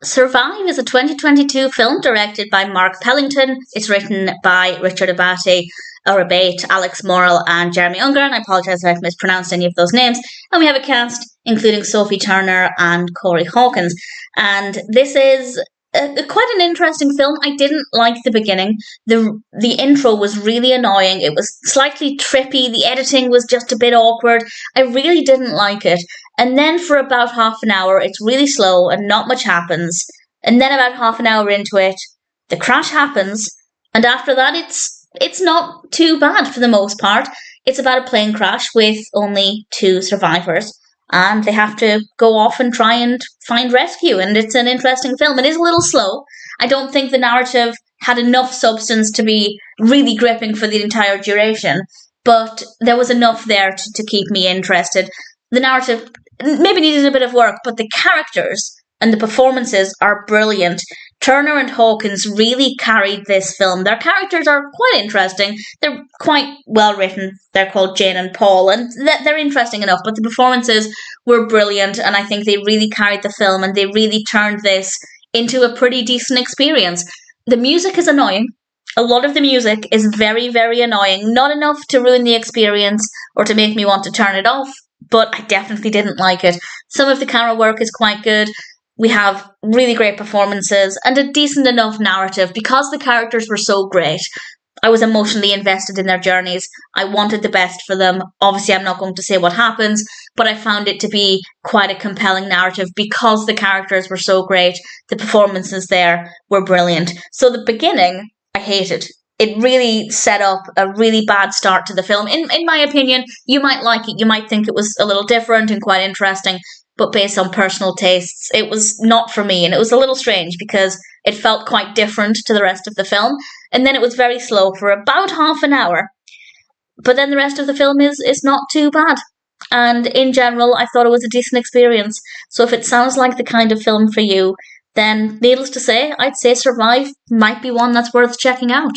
Survive is a 2022 film directed by Mark Pellington. It's written by Richard Abate, Abate, Alex Morel, and Jeremy Ungar, and I apologise if I've mispronounced any of those names. And we have a cast including Sophie Turner and Corey Hawkins. And this is quite an interesting film. I didn't like the beginning. The intro was really annoying. It was slightly trippy. The editing was just a bit awkward. I really didn't like it. And then for about half an hour, it's really slow and not much happens. And then about half an hour into it, the crash happens. And after that, it's not too bad for the most part. It's about a plane crash with only 2 survivors. And they have to go off and try and find rescue. And it's an interesting film. It is a little slow. I don't think the narrative had enough substance to be really gripping for the entire duration. But there was enough there to keep me interested. The narrative maybe needed a bit of work, but the characters and the performances are brilliant. Turner and Hawkins really carried this film. Their characters are quite interesting. They're quite well written. They're called Jane and Paul, and they're interesting enough, but the performances were brilliant, and I think they really carried the film, and they really turned this into a pretty decent experience. The music is annoying. A lot of the music is very, very annoying. Not enough to ruin the experience or to make me want to turn it off, but I definitely didn't like it. Some of the camera work is quite good. We have really great performances and a decent enough narrative because the characters were so great. I was emotionally invested in their journeys. I wanted the best for them. Obviously, I'm not going to say what happens, but I found it to be quite a compelling narrative because the characters were so great. The performances there were brilliant. So the beginning, I hated. It really set up a really bad start to the film. In my opinion, you might like it. You might think it was a little different and quite interesting. But based on personal tastes, it was not for me. And it was a little strange because it felt quite different to the rest of the film. And then it was very slow for about half an hour. But then the rest of the film is not too bad. And in general, I thought it was a decent experience. So if it sounds like the kind of film for you, then needless to say, I'd say Survive might be one that's worth checking out.